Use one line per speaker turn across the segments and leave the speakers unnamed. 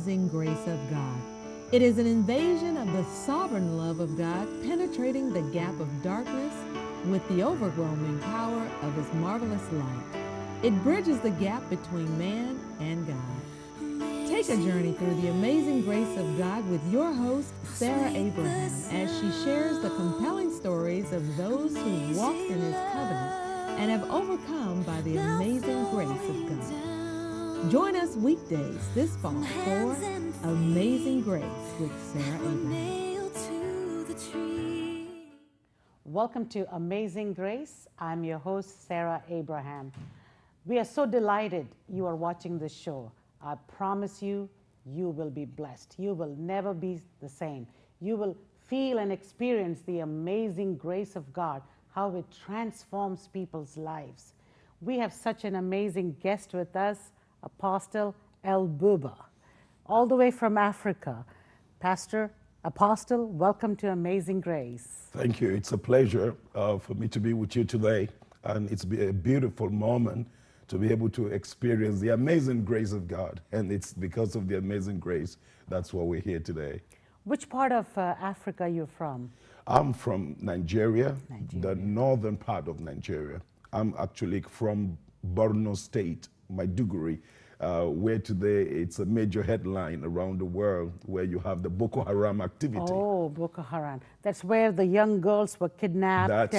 amazing grace of God. It is an invasion of the sovereign love of God, penetrating the gap of darkness with the overwhelming power of His marvelous light. It bridges the gap between man and God. Take a journey through the amazing grace of God with your host, Sarah Abraham, as she shares the compelling stories of those who walked in His covenant and have overcome by the amazing grace of God. Join us weekdays this fall for Amazing Grace with Sarah Abraham.
Welcome to Amazing Grace. I'm your host, Sarah Abraham. We are so delighted you are watching this show. I promise you, you will be blessed. You will never be the same. You will feel and experience the amazing grace of God, how it transforms people's lives. We have such an amazing guest with us, Apostle Buba, all the way from Africa. Pastor, Apostle, welcome to Amazing Grace.
Thank you. It's a pleasure for me to be with you today, and it's been a beautiful moment to be able to experience the amazing grace of God, and it's because of the amazing grace that's why we're here today.
Which part of Africa are you from?
I'm from Nigeria, the northern part of Nigeria. I'm actually from Borno State, Maiduguri, where today it's a major headline around the world where you have the Boko Haram activity.
Oh, Boko Haram. That's where the young girls were kidnapped.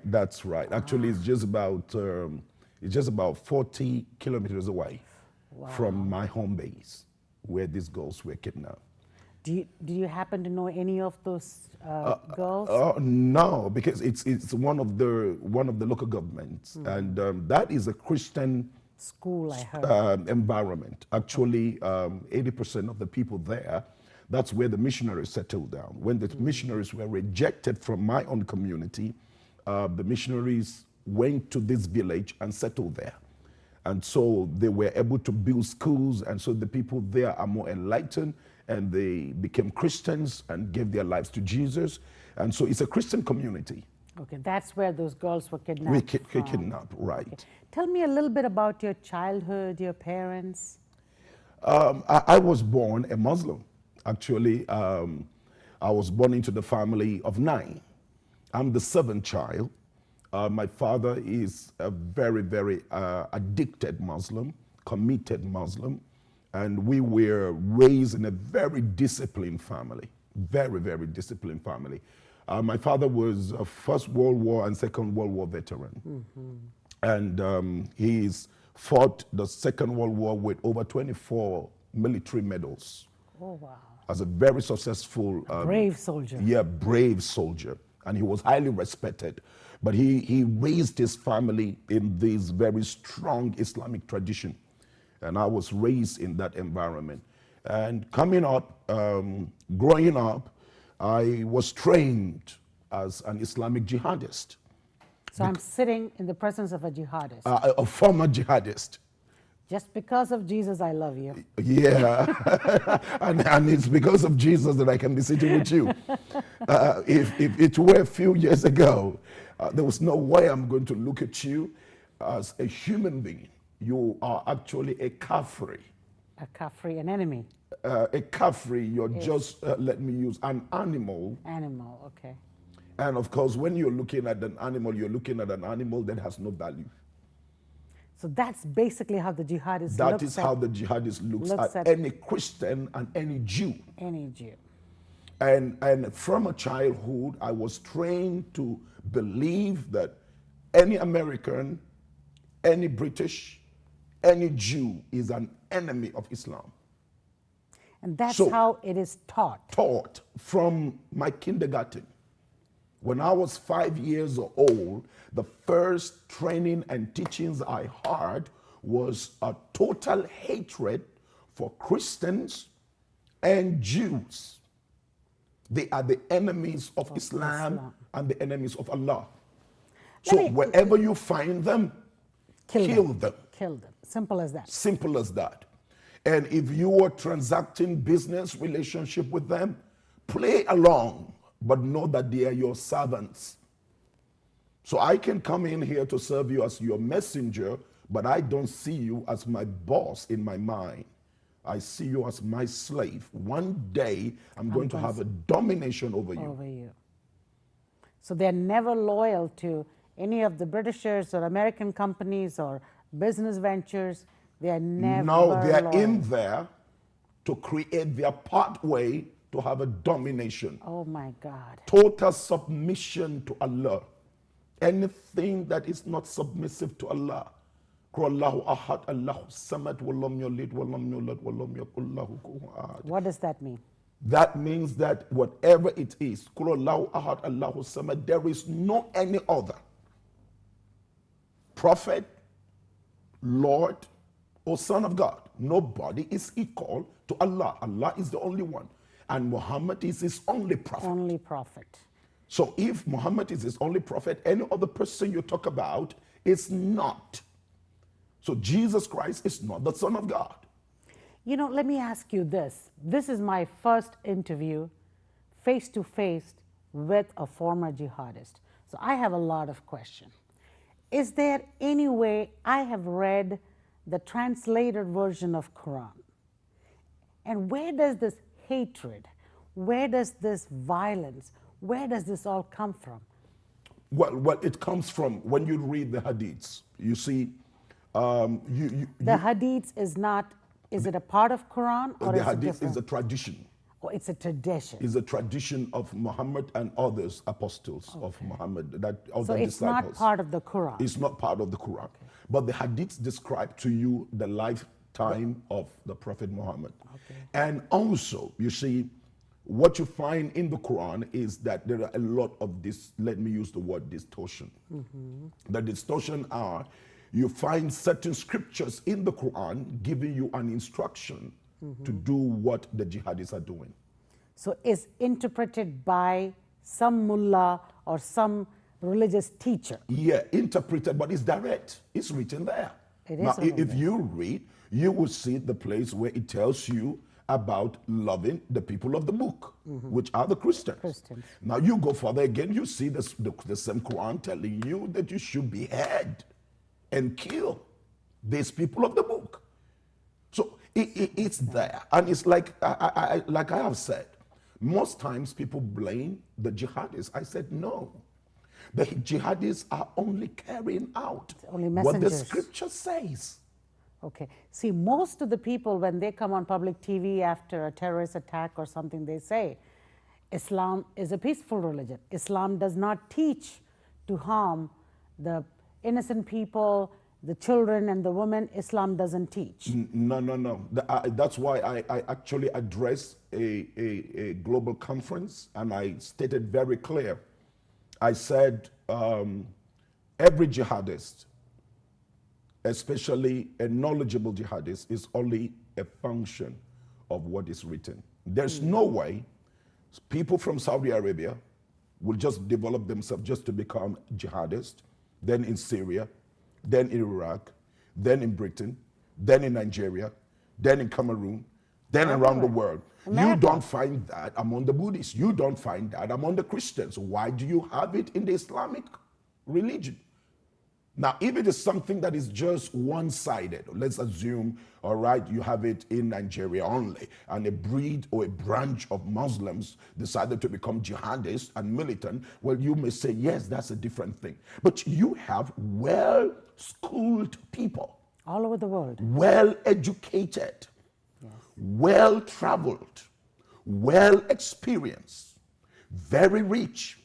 That's right. Actually, it's just about 40 kilometers away from my home base where these girls were kidnapped.
Do you happen to know any of those girls?
No, because it's one of the local governments, and that is a Christian
school, I heard.
Environment. Actually, 80% of the people there, that's where the missionaries settled down. When the missionaries were rejected from my own community, the missionaries went to this village and settled there. And so they were able to build schools, and so the people there are more enlightened, and they became Christians and gave their lives to Jesus. And so it's a Christian community.
Okay, that's where those girls were kidnapped.
Kidnapped, right.
Okay. Tell me a little bit about your childhood, your parents.
I was born a Muslim. Actually, I was born into the family of 9. I'm the 7th child. My father is a very, very addicted Muslim, committed Muslim, and we were raised in a very disciplined family, very, very disciplined family. My father was a First World War and Second World War veteran, and he's fought the Second World War with over 24 military medals.
Oh, wow.
As a very successful...
brave soldier.
Yeah, brave soldier. And he was highly respected. But he raised his family in this very strong Islamic tradition. And I was raised in that environment. And coming up, growing up, I was trained as an Islamic jihadist.
So I'm sitting in the presence of a jihadist.
A former jihadist.
Just because of Jesus, I love you.
Yeah, and it's because of Jesus that I can be sitting with you. If it were a few years ago, there was no way I'm going to look at you as a human being. You are actually a kafri.
A kafri, an enemy.
A kafri, you're just, let me use, an animal.
Animal, okay.
And of course, when you're looking at an animal, you're looking at an animal that has no value.
So that's basically how the jihadist
That is how the jihadist looks at any Christian and any Jew.
Any Jew.
And from a childhood, I was trained to believe that any American, any British, any Jew is an enemy of Islam.
And that's how it is taught.
Taught from my kindergarten. When I was 5 years old, the first training and teachings I had was a total hatred for Christians and Jews. They are the enemies of Islam and the enemies of Allah. So wherever you find them, kill them.
Kill them. Simple as that.
Simple as that. And if you are transacting business relationship with them, play along, but know that they are your servants. So I can come in here to serve you as your messenger, but I don't see you as my boss in my mind. I see you as my slave. One day, I'm going to
going
have a domination over you.
over you. So they're never loyal to any of the Britishers or American companies or business ventures. They are never
No, they are
loyal.
in there to create their pathway to have a domination.
Oh my God.
Total submission to Allah. Anything that is not submissive to Allah. Allahu ahad, Allahu samad, walam yalid, walam yulad, walam yakul lahu kufuwan ahad.
What does that mean?
That means that whatever it is, Allahu ahad, Allahu samad, there is no any other prophet, Lord, or Son of God. Nobody is equal to Allah. Allah is the only one. And Muhammad is his only prophet.
Only prophet.
So if Muhammad is his only prophet, any other person you talk about is not. So Jesus Christ is not the Son of God.
You know, let me ask you this. This is my first interview face to face with a former jihadist. So I have a lot of questions. Is there any way, I have read the translated version of Quran, and where does this hatred, where does this violence, where does this all come from?
Well, it comes from when you read the hadiths. You see,
The hadiths is not, is it a part of Quran or
the
is it
hadith
different?
is a tradition.
Oh, it's a tradition.
Is a tradition of Muhammad and others apostles of Muhammad, that other
So it's
disciples.
not part of the Quran.
It's not part of the Quran. But the hadiths describe to you the lifetime of the Prophet Muhammad. And also, you see, what you find in the Quran is that there are a lot of this, let me use the word distortion. The distortion are, you find certain scriptures in the Quran giving you an instruction to do what the jihadis are doing.
So it's interpreted by some mullah or some religious teacher.
Yeah, interpreted, but it's direct. It's written there.
It is
Now,
written
if
there.
you read, you will see the place where it tells you about loving the people of the book, which are the Christians.
Christians.
Now you go further again, you see the same Quran telling you that you should behead and kill these people of the book. So it's there. And it's like I have said, most times people blame the jihadis. I said, no. The jihadis are only carrying out
only
what the
messengers.
scripture says.
Okay. See, most of the people, when they come on public TV after a terrorist attack or something, they say, Islam is a peaceful religion. Islam does not teach to harm the innocent people, the children and the women. Islam doesn't teach.
No. That's why I actually addressed a global conference, and I stated very clear. I said every jihadist, especially a knowledgeable jihadist, is only a function of what is written. There's no way people from Saudi Arabia will just develop themselves just to become jihadists, then in Syria, then in Iraq, then in Britain, then in Nigeria, then in Cameroon, then around the world. You don't find that among the Buddhists. You don't find that among the Christians. Why do you have it in the Islamic religion? Now, if it is something that is just one-sided, let's assume, all right, you have it in Nigeria only, and a breed or a branch of Muslims decided to become jihadists and militant, well, you may say, yes, that's a different thing. But you have well-schooled people.
All over the world.
Well-educated, well-traveled, well-experienced, very rich,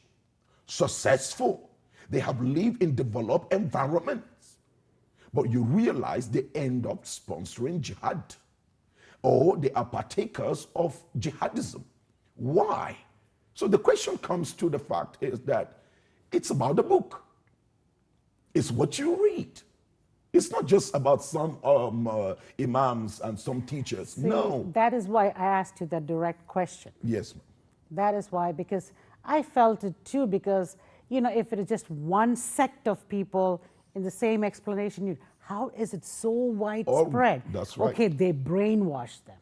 successful. They have lived in developed environments. But you realize they end up sponsoring jihad, or they are partakers of jihadism. Why? So the question comes to the fact is that it's about the book. It's what you read. It's not just about some imams and some teachers.
See,
no.
That is why I asked you that direct question.
Yes.
That is why, because I felt it too, because, you know, if it is just one sect of people in the same explanation, how is it so widespread?
That's right.
Okay, they brainwash them.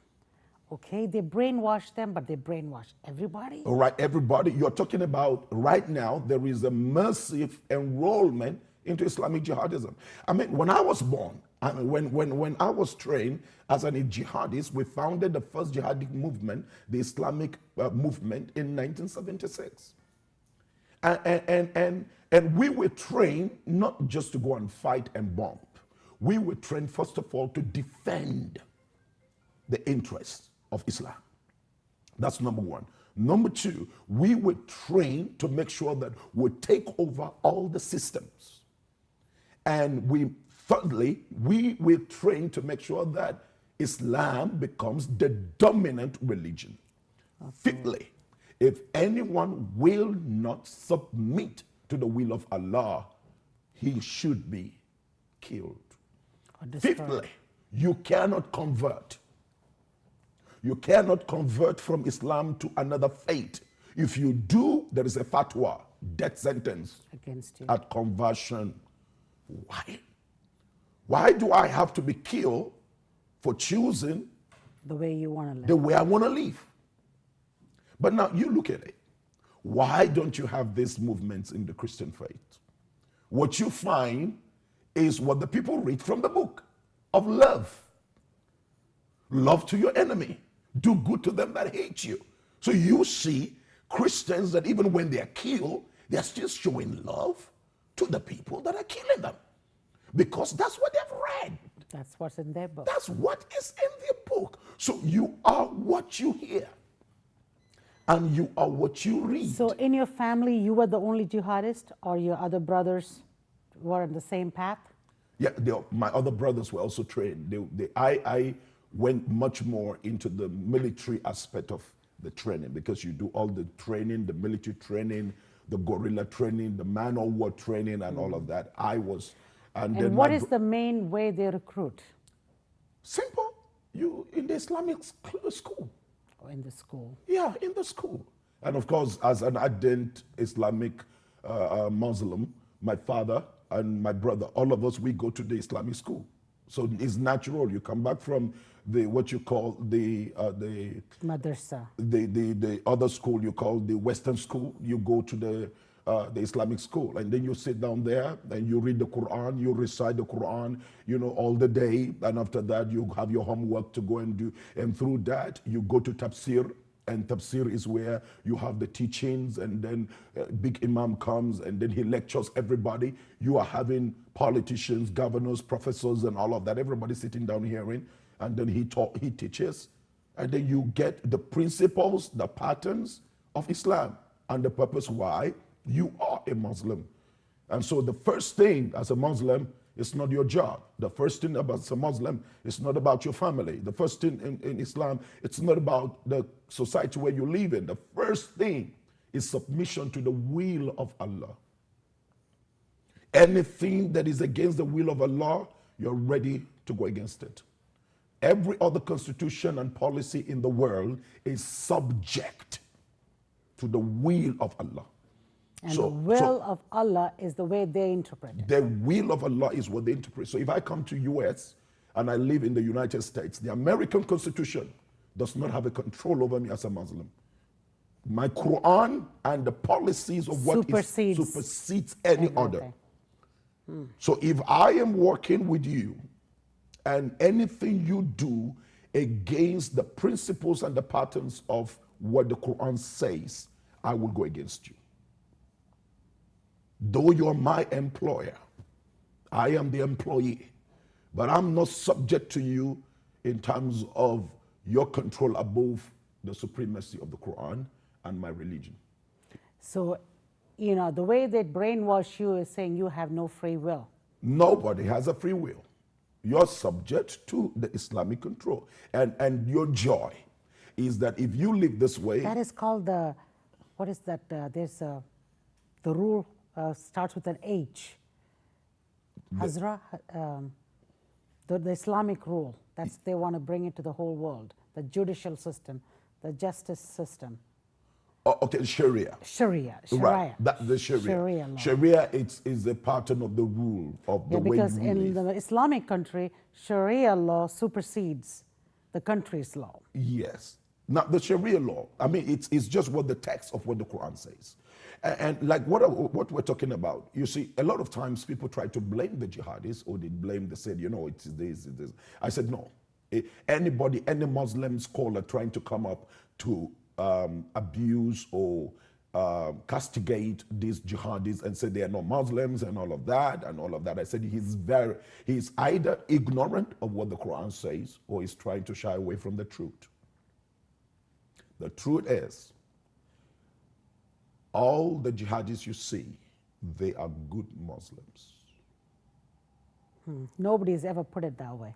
Okay, they brainwash them, but they brainwash everybody.
All right, everybody, you're talking about right now, there is a massive enrollment into Islamic jihadism. I mean, when I was born, I mean, when I was trained as an jihadist, we founded the first jihadi movement, the Islamic movement, in 1976. And we were trained not just to go and fight and bomb. We were trained, first of all, to defend the interests of Islam. That's number one. Number two, we were trained to make sure that we take over all the systems. And thirdly, we were trained to make sure that Islam becomes the dominant religion. Okay. Fifthly, if anyone will not submit to the will of Allah, he should be killed. Fifthly, you cannot convert. You cannot convert from Islam to another faith. If you do, there is a fatwa, death sentence
against you
at conversion. Why? Why do I have to be killed for choosing
the way you want to live?
The way I want to live. But now you look at it. Why don't you have these movements in the Christian faith? What you find is what the people read from the book of love. Love to your enemy. Do good to them that hate you. So you see Christians that even when they are killed, they are still showing love to the people that are killing them. Because that's what they've read.
That's what's in their book.
That's what is in their book. So you are what you hear. And you are what you read.
So in your family, you were the only jihadist, or your other brothers were on the same path?
Yeah, my other brothers were also trained. I went much more into the military aspect of the training, because you do all the training, the military training, the guerrilla training, the man-o-war training, and all of that. I was.
And what is the main way they recruit?
Simple. You in the Islamic school.
Or in the school?
Yeah, in the school. And of course, as an ardent Islamic Muslim, my father and my brother, all of us, we go to the Islamic school. So it's natural. You come back from what you call the
madrasa,
the other school you call the Western school. You go to the Islamic school, and then you sit down there and you read the Quran, you recite the Quran, all the day, and after that you have your homework to go and do, and through that you go to tafsir, and tafsir is where you have the teachings, and then big imam comes and then he lectures everybody. You are having politicians, governors, professors, and all of that, everybody sitting down hearing, and then he teaches, and then you get the principles, the patterns of Islam, and the purpose why you are a Muslim. And so the first thing as a Muslim is not your job. The first thing as a Muslim is not about your family. The first thing in Islam, it's not about the society where you live in. The first thing is submission to the will of Allah. Anything that is against the will of Allah, you're ready to go against it. Every other constitution and policy in the world is subject to the will of Allah.
And the will of Allah is the way they interpret it.
The will of Allah is what they interpret. So if I come to US and I live in the United States, the American Constitution does not have a control over me as a Muslim. My Quran and the policies of what supersedes any other. So if I am working with you and anything you do against the principles and the patterns of what the Quran says, I will go against you. Though you're my employer, I am the employee, but I'm not subject to you in terms of your control above the supremacy of the Quran and my religion.
So, the way they brainwash you is saying you have no free will.
Nobody has a free will. You're subject to the Islamic control. And your joy is that if you live this way...
That is called what is that? There's the rule starts with an H. Hazra, the Islamic rule. They want to bring it to the whole world. The judicial system, the justice system.
Oh, okay, Sharia.
Sharia.
Right, that's the Sharia.
Sharia law.
Sharia is a pattern of the rule of the way you live.
Because in the Islamic country, Sharia law supersedes the country's law.
Yes. Not the Sharia law. I mean, it's just what the text of what the Quran says. And like what we're talking about, you see, a lot of times people try to blame the jihadis, or they said, you know, it's this, it's this. I said, no. Anybody, any Muslim scholar trying to come up to abuse or castigate these jihadis and say they are not Muslims and all of that and all of that, I said he's either ignorant of what the Quran says, or he's trying to shy away from the truth. The truth is, all the jihadis you see, they are good Muslims.
Nobody's ever put it that way.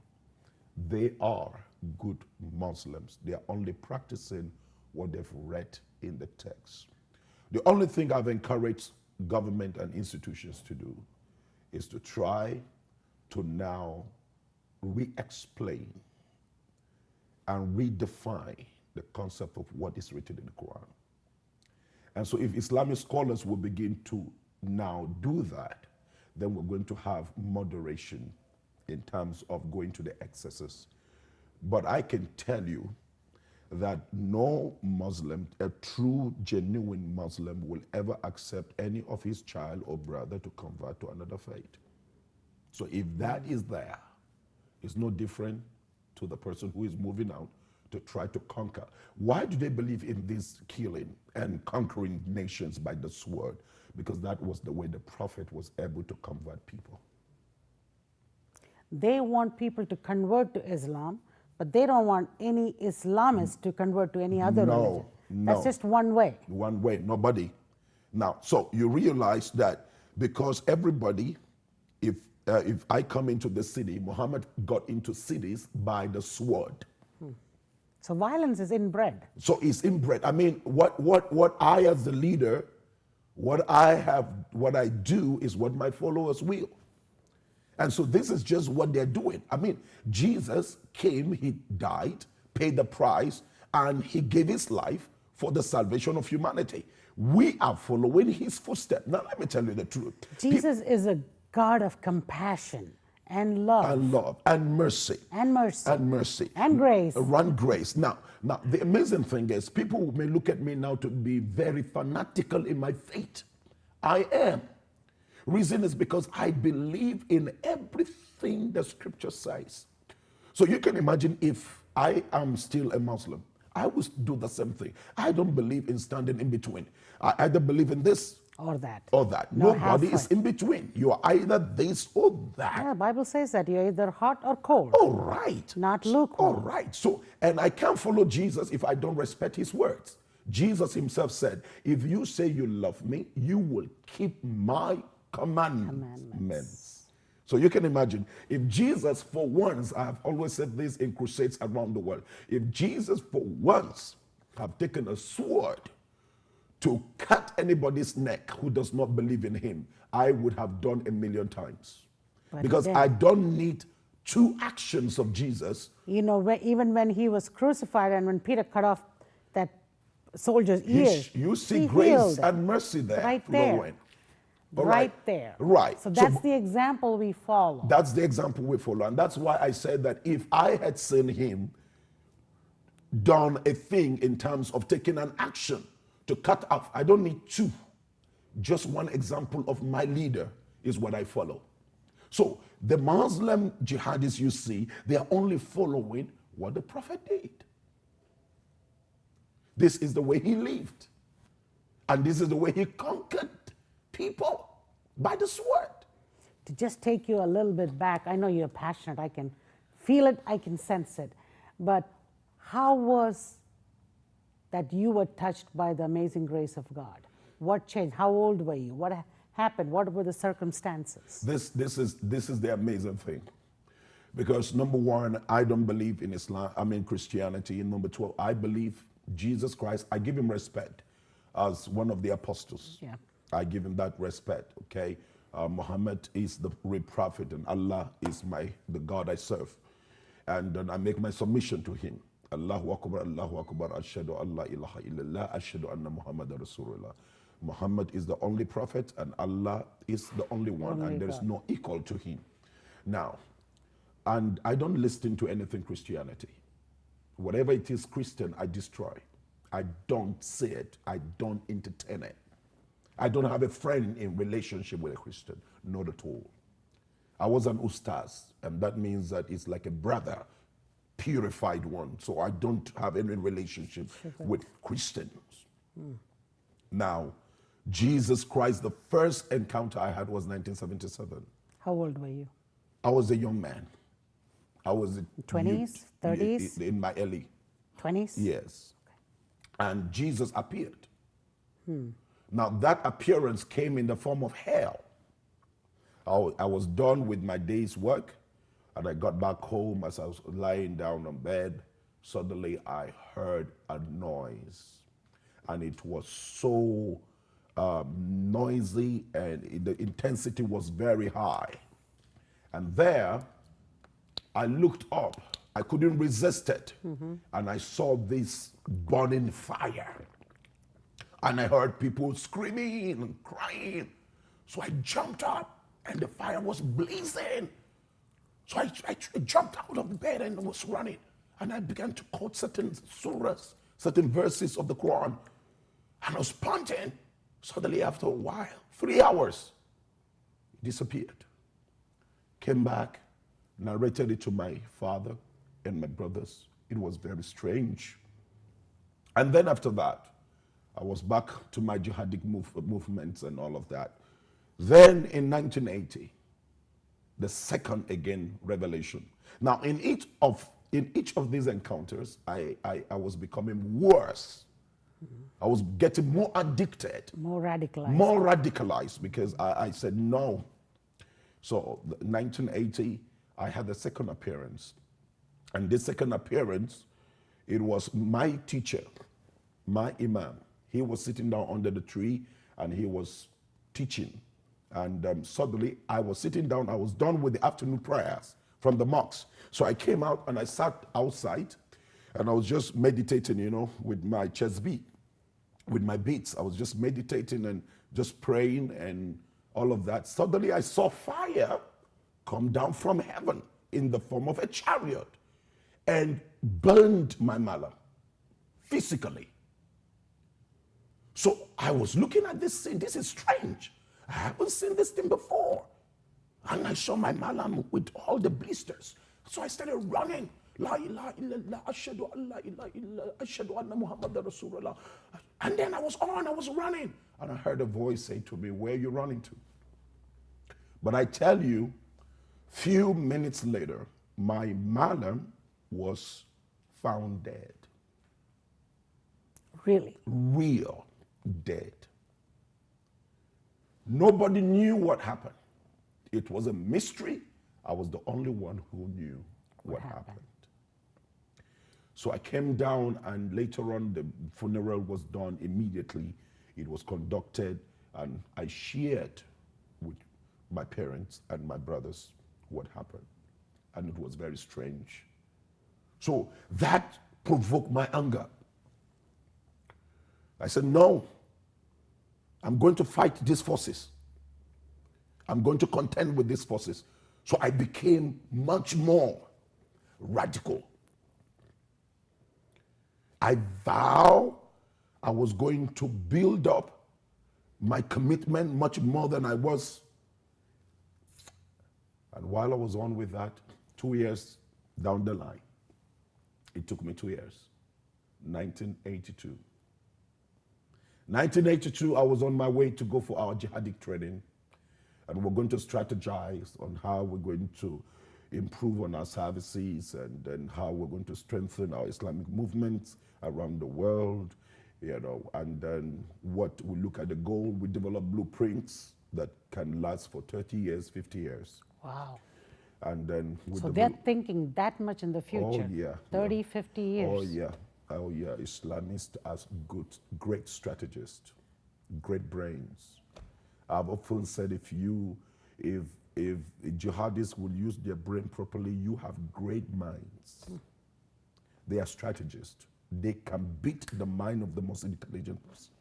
They are good Muslims. They are only practicing what they've read in the text. The only thing I've encouraged government and institutions to do is to try to now re-explain and redefine the concept of what is written in the Quran. And so if Islamic scholars will begin to now do that, then we're going to have moderation in terms of going to the excesses. But I can tell you that no Muslim, a true, genuine Muslim, will ever accept any of his child or brother to convert to another faith. So if that is there, it's no different to the person who is moving out to try to conquer. Why do they believe in this killing and conquering nations by the sword? Because that was the way the prophet was able to convert people.
They want people to convert to Islam, but they don't want any Islamists to convert to any other religion. That's just one way.
One way, nobody. Now, so you realize that because everybody, if I come into the city, Muhammad got into cities by the sword.
So violence is inbred.
So it's inbred. I mean, what I as the leader, what I do is what my followers will. And so this is just what they're doing. I mean, Jesus came, he died, paid the price, and he gave his life for the salvation of humanity. We are following his footsteps. Now, let me tell you the truth.
Jesus is a God of compassion and love.
And love and mercy.
And mercy.
And mercy.
And grace.
And grace. Now, the amazing thing is, people may look at me now to be very fanatical in my faith. I am. Reason is because I believe in everything the scripture says. So you can imagine if I am still a Muslim, I would do the same thing. I don't believe in standing in between. I either believe in this
or that.
Or that.
No,
nobody is in between. You are either this or that.
Yeah, the Bible says that you're either hot or cold.
All right.
Not lukewarm.
All right. So, and I can't follow Jesus if I don't respect his words. Jesus himself said, if you say you love me, you will keep my commandments. So you can imagine, if Jesus for once, I have always said this in crusades around the world, if Jesus for once have taken a sword to cut anybody's neck who does not believe in him, I would have done 1,000,000 times.
But
because I don't need two actions of Jesus.
You know, even when he was crucified and when Peter cut off that soldier's ears,
you see grace and mercy there.
Right there. Right there.
Right.
So that's the example we follow.
That's the example we follow. And that's why I said that if I had seen him done a thing in terms of taking an action to cut off, I don't need two. Just one example of my leader is what I follow. So the Muslim jihadis you see, they are only following what the prophet did. This is the way he lived. And this is the way he conquered people by the sword.
To just take you a little bit back, I know you're passionate, I can feel it, I can sense it. But how was that you were touched by the amazing grace of God? What changed? How old were you? What happened? What were the circumstances?
This is the amazing thing. Because number one, I don't believe in Islam, I mean Christianity. And number 12, I believe Jesus Christ, I give him respect as one of the apostles.
Yeah.
I give him that respect, okay? Muhammad is the real prophet and Allah is the God I serve. And then I make my submission to him. Allahu Akbar, ashhadu an la ilaha illallah, ashhadu anna Muhammad Rasulullah. Muhammad is the only prophet and Allah is the only one, and there is no equal to him. Now, and I don't listen to anything Christianity. Whatever it is Christian, I destroy. I don't see it. I don't entertain it. I don't have a friend in relationship with a Christian. Not at all. I was an ustaz, and that means that it's like a brother, purified one. So I don't have any relationship with Christians. Now, Jesus Christ, the first encounter I had was 1977.
How old were you?
I was a young man. I was
20s, 30s?
in my early
20s?
yes. And Jesus appeared. Now that appearance came in the form of hell. I was done with my day's work, and I got back home. As I was lying down on bed, suddenly I heard a noise, and it was so noisy, and the intensity was very high. And there, I looked up. I couldn't resist it, and I saw this burning fire. And I heard people screaming and crying. So I jumped up, and the fire was blazing. So I jumped out of the bed and was running. And I began to quote certain surahs, certain verses of the Quran. And I was panting. Suddenly, after a while, 3 hours, it disappeared. Came back, narrated it to my father and my brothers. It was very strange. And then after that, I was back to my jihadic movements and all of that. Then in 1980, the second again revelation. Now in each of these encounters, I was becoming worse. I was getting more addicted.
More radicalized.
More radicalized, because I said no. So 1980, I had the second appearance. And this second appearance, it was my teacher, my imam. He was sitting down under the tree and he was teaching. And suddenly I was sitting down. I was done with the afternoon prayers from the mosque. So I came out and I sat outside and I was just meditating, with my chest beat, with my beats. I was just meditating and just praying and all of that. Suddenly I saw fire come down from heaven in the form of a chariot and burned my mala physically. So I was looking at this scene. This is strange. I haven't seen this thing before. And I saw my malam with all the blisters. So I started running. La ilaha illallah, ashhadu an la ilaha illallah, ashhadu anna Muhammadan Rasulullah. And then I was running. And I heard a voice say to me, "Where are you running to?" But I tell you, few minutes later, my malam was found dead.
Really?
Real dead. Nobody knew what happened. It was a mystery. I was the only one who knew what happened. So I came down, and later on the funeral was done immediately. It was conducted, and I shared with my parents and my brothers what happened. And it was very strange. So that provoked my anger. I said, no, I'm going to fight these forces. I'm going to contend with these forces. So I became much more radical. I vow I was going to build up my commitment much more than I was. And while I was on with that, 2 years down the line, it took me 2 years, 1982. 1982, I was on my way to go for our jihadic training, and we're going to strategize on how we're going to improve on our services and then how we're going to strengthen our Islamic movements around the world, and then what we look at the goal, we develop blueprints that can last for 30 years, 50 years.
Wow.
And then
so they're thinking that much in the future.
Oh, yeah.
30, 50 years.
Oh, yeah. Oh, yeah. Islamists are great strategists, great brains. I've often said if jihadists will use their brain properly, you have great minds. They are strategists. They can beat the mind of the most intelligent person.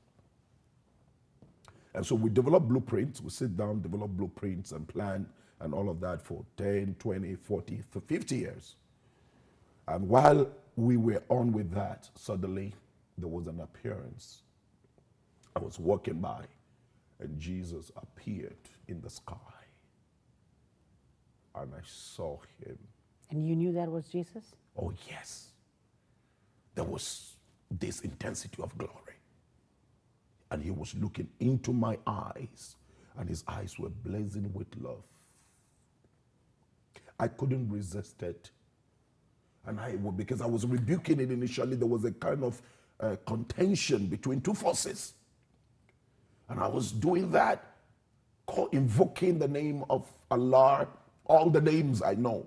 And so we develop blueprints. We sit down, develop blueprints and plan and all of that for 10, 20, 40, for 50 years. And while we were on with that. Suddenly, there was an appearance. I was walking by, and Jesus appeared in the sky. And I saw him.
And you knew that was Jesus?
Oh, yes. There was this intensity of glory. And he was looking into my eyes, and his eyes were blazing with love. I couldn't resist it. And because I was rebuking it initially, there was a kind of contention between two forces. And I was doing that, invoking the name of Allah, all the names I know,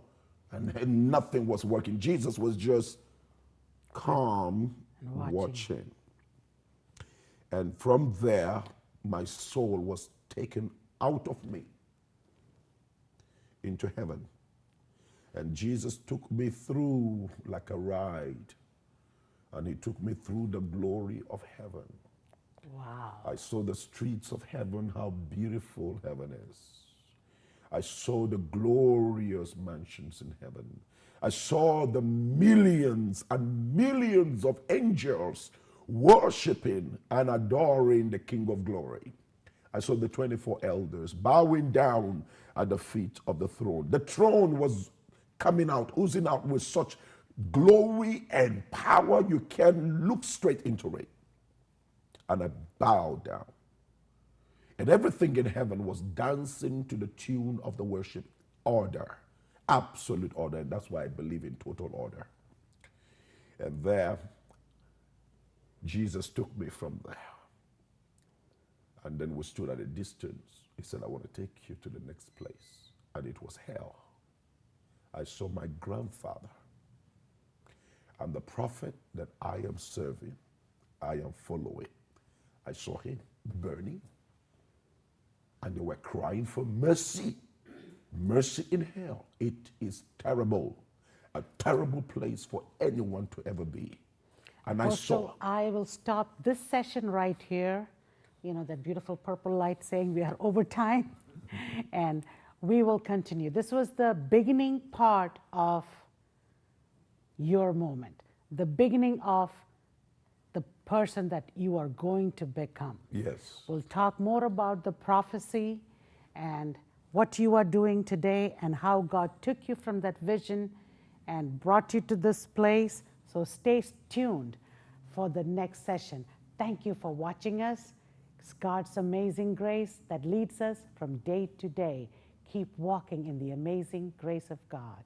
and nothing was working. Jesus was just calm, watching. And from there, my soul was taken out of me into heaven. And Jesus took me through like a ride. And he took me through the glory of heaven.
Wow.
I saw the streets of heaven, how beautiful heaven is. I saw the glorious mansions in heaven. I saw the millions and millions of angels worshiping and adoring the King of Glory. I saw the 24 elders bowing down at the feet of the throne. The throne was coming out, oozing out with such glory and power, you can look straight into it. And I bowed down. And everything in heaven was dancing to the tune of the worship order, absolute order. And that's why I believe in total order. And there, Jesus took me from there. And then we stood at a distance. He said, I want to take you to the next place. And it was hell. I saw my grandfather and the prophet that I am serving, I am following. I saw him burning, and they were crying for mercy. Mercy in hell. It is terrible, a terrible place for anyone to ever be. And I saw.
I will stop this session right here. You know, that beautiful purple light saying we are over time. And we will continue. This was the beginning part of your moment, the beginning of the person that you are going to become.
Yes.
We'll talk more about the prophecy and what you are doing today and how God took you from that vision and brought you to this place. So stay tuned for the next session. Thank you for watching us. It's God's amazing grace that leads us from day to day. Keep walking in the amazing grace of God.